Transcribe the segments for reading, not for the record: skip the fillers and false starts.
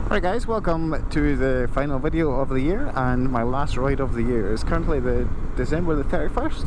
Right guys, welcome to the final video of the year and my last ride of the year. It's currently the December the 31st,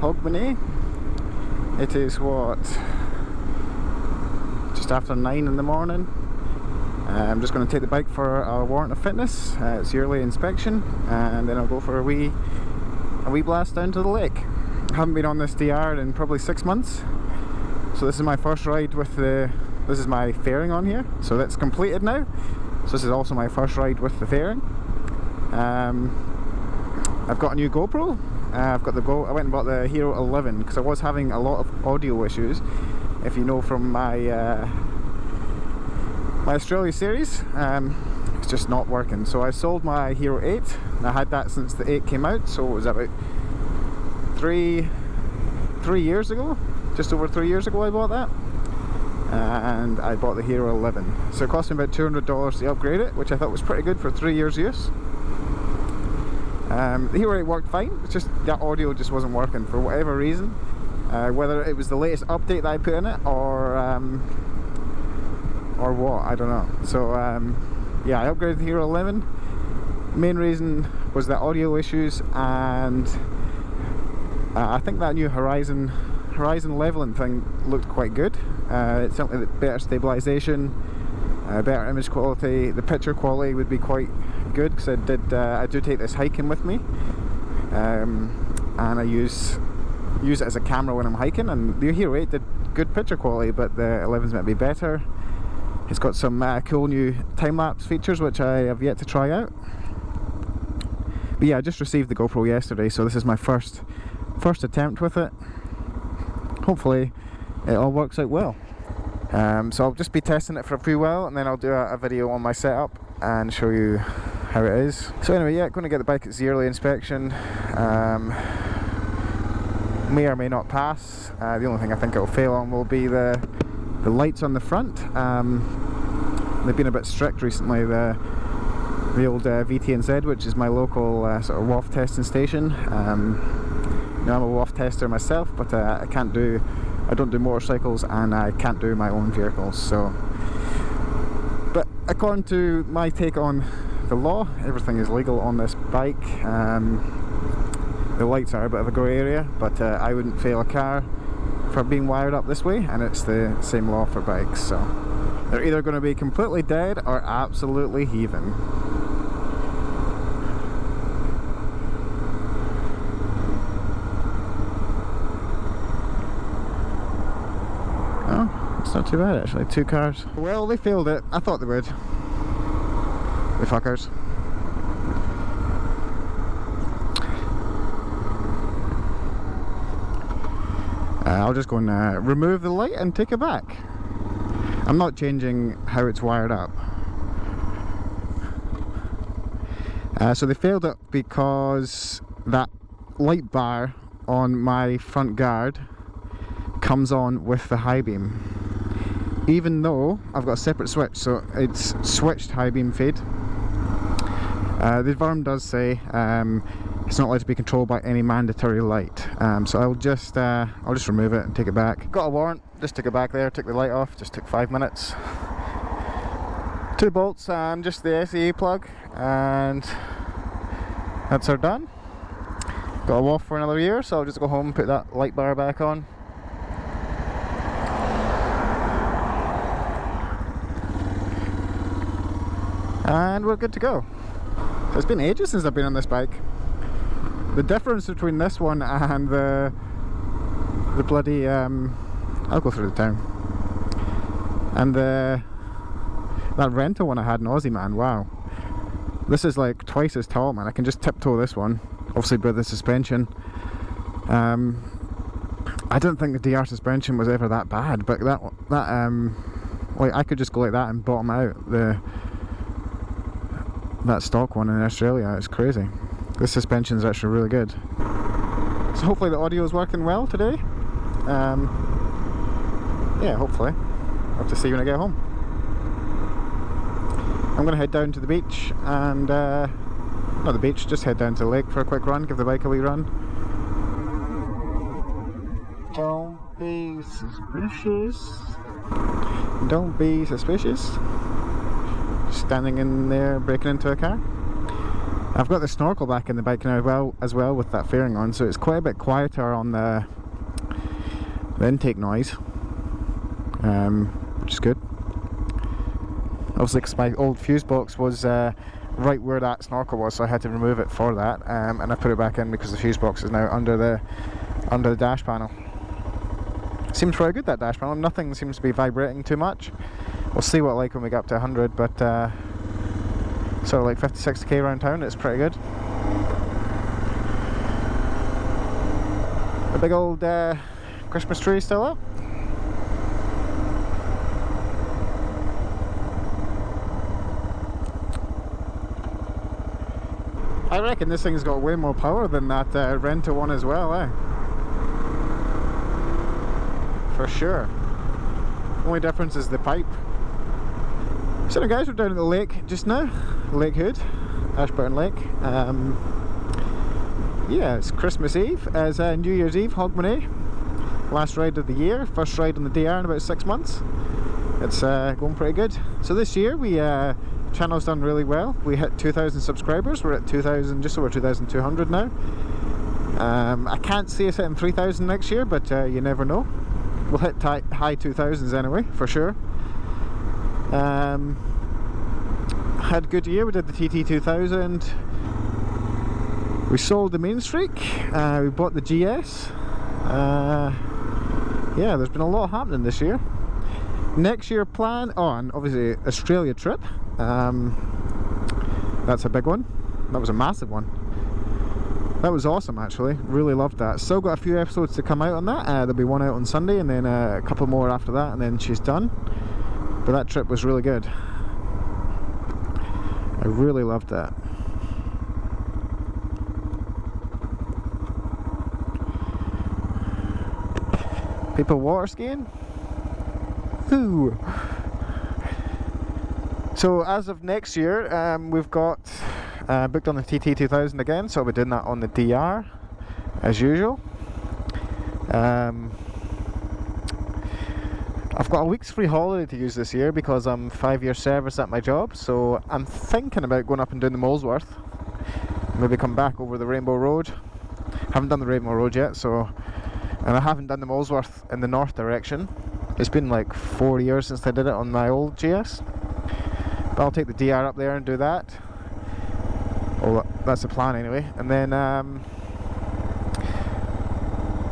Hogmanay. It is what, just after 9 in the morning. I'm just going to take the bike for a warrant of fitness, its yearly inspection, and then I'll go for a wee blast down to the lake. I haven't been on this DR in probably 6 months, so this is my first ride with this is my fairing on here, so that's completed now. So this is also my first ride with the fairing. I've got a new GoPro. I went and bought the Hero 11 because I was having a lot of audio issues. If you know from my my Australia series, it's just not working. So I sold my Hero 8. And I had that since the 8 came out. So it was about three years ago, just over 3 years ago I bought that. And I bought the Hero 11. So it cost me about $200 to upgrade it, which I thought was pretty good for 3 years use. The Hero 8 worked fine, it's just that audio just wasn't working for whatever reason. Whether it was the latest update that I put in it or what, I don't know. So yeah, I upgraded the Hero 11. Main reason was the audio issues, and I think that new horizon leveling thing looked quite good. It's certainly better stabilisation, better image quality. The picture quality would be quite good because I do take this hiking with me, and I use it as a camera when I'm hiking. And the Hero 8 did good picture quality, but the 11's might be better. It's got some cool new time-lapse features which I have yet to try out. But yeah, I just received the GoPro yesterday, so this is my first attempt with it. Hopefully it all works out well. So I'll just be testing it for a few while, and then I'll do a video on my setup and show you how it is. So anyway, yeah, going to get the bike its yearly inspection. May or may not pass. The only thing I think it'll fail on will be the lights on the front. They've been a bit strict recently. The old VT&Z, which is my local sort of WOF testing station. Now, I'm a WOF tester myself, but I don't do motorcycles and I can't do my own vehicles. So, but according to my take on the law, everything is legal on this bike. The lights are a bit of a grey area, but I wouldn't fail a car for being wired up this way, and it's the same law for bikes. So they're either going to be completely dead or absolutely heaving. Not too bad actually, 2 cars. Well, they failed it. I thought they would. The fuckers. I'll just go and remove the light and take it back. I'm not changing how it's wired up. So they failed it because that light bar on my front guard comes on with the high beam. Even though I've got a separate switch, so it's switched high beam fade. The VRM does say it's not allowed to be controlled by any mandatory light. So I'll just remove it and take it back. Got a warrant, just took it back there, took the light off, just took 5 minutes. 2 bolts and just the SEA plug, and that's her done. Got a WOF for another year, so I'll just go home and put that light bar back on. And we're good to go. So it's been ages since I've been on this bike. The difference between this one and the bloody I'll go through the town, and that rental one I had in Aussie, man, wow. This is like twice as tall, man. I can just tiptoe this one, obviously with the suspension. I don't think the DR suspension was ever that bad, but that like I could just go like that and bottom out that stock one in Australia. It's crazy. This suspension is actually really good. So hopefully the audio is working well today. Yeah, hopefully. I'll have to see when I get home. I'm going to head down to the beach and not the beach, just head down to the lake for a quick run, give the bike a wee run. Don't be suspicious. Don't be suspicious. standing in there breaking into a car. I've got the snorkel back in the bike now as well with that fairing on, so it's quite a bit quieter on the intake noise, which is good. Obviously, because my old fuse box was right where that snorkel was, so I had to remove it for that, and I put it back in because the fuse box is now under the dash panel. Seems very good, that dash panel. Nothing seems to be vibrating too much. We'll see what like when we get up to 100, but sort of like 50-60k around town, it's pretty good. The big old Christmas tree still up. I reckon this thing's got way more power than that rental one as well, eh? For sure. Only difference is the pipe. So guys, we're down at the lake just now. Lake Hood, Ashburn Lake. Yeah, it's Christmas Eve. It's New Year's Eve, Hogmanay. Last ride of the year. First ride on the DR in about 6 months. It's going pretty good. So this year we channel's done really well. We hit 2,000 subscribers. We're at 2,000, just over 2,200 now. I can't see us hitting 3,000 next year, but you never know. We'll hit high 2,000s anyway, for sure. Had a good year. We did the TT2000. We sold the Main Streak. We bought the GS. Yeah, there's been a lot happening this year. Next year plan on, obviously, Australia trip. That's a big one. That was a massive one. That was awesome, actually. Really loved that. Still got a few episodes to come out on that. There'll be one out on Sunday, and then a couple more after that, and then she's done. But that trip was really good. I really loved that. People water skiing? Ooh. So as of next year, we've got booked on the TT2000 again, so I'll be doing that on the DR as usual. I've got a week's free holiday to use this year because I'm 5-year service at my job, so I'm thinking about going up and doing the Molesworth. Maybe come back over the Rainbow Road. Haven't done the Rainbow Road yet, so, and I haven't done the Molesworth in the north direction. It's been like 4 years since I did it on my old GS. But I'll take the DR up there and do that. Well, that's the plan anyway. And then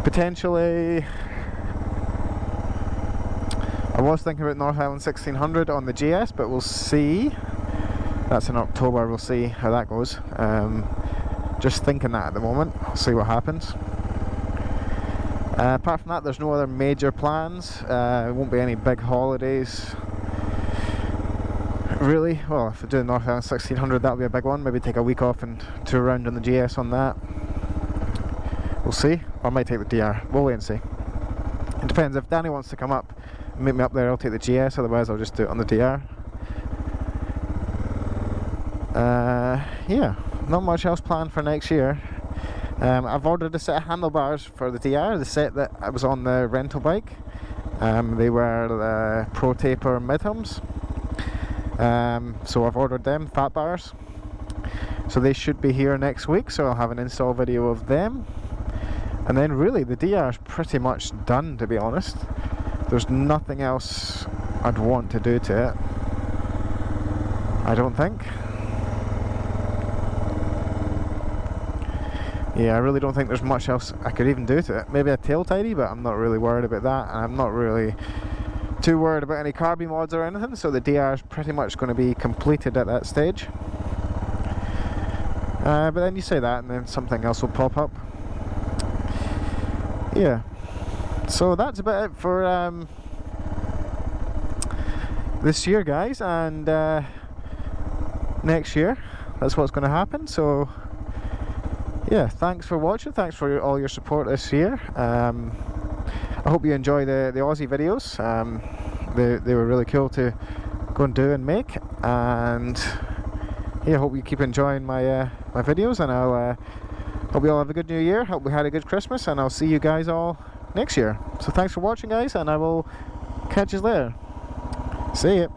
potentially, I was thinking about North Island 1600 on the GS, but we'll see. That's in October, we'll see how that goes. Just thinking that at the moment, we'll see what happens. Apart from that, there's no other major plans. There won't be any big holidays. Really? Well, if I do North Island 1600, that'll be a big one. Maybe take a week off and tour around on the GS on that. We'll see. Or I might take the DR. We'll wait and see. It depends. If Danny wants to come up and meet me up there, I'll take the GS. Otherwise, I'll just do it on the DR. Yeah, not much else planned for next year. I've ordered a set of handlebars for the DR, the set that I was on the rental bike. They were the Pro Taper Midhams. So I've ordered them, fat bars. So they should be here next week, so I'll have an install video of them. And then really, the DR is pretty much done, to be honest. There's nothing else I'd want to do to it, I don't think. Yeah, I really don't think there's much else I could even do to it. Maybe a tail tidy, but I'm not really worried about that. And I'm not really too worried about any carby mods or anything, so the DR is pretty much going to be completed at that stage. But then you say that and then something else will pop up. Yeah, so that's about it for this year, guys, and next year that's what's going to happen. So yeah, thanks for watching, thanks for all your support this year. I hope you enjoy the Aussie videos. They were really cool to go and do and make, and yeah, I hope you keep enjoying my my videos, and I'll hope you all have a good new year, hope we had a good Christmas, and I'll see you guys all next year. So thanks for watching, guys, and I will catch you later. See ya.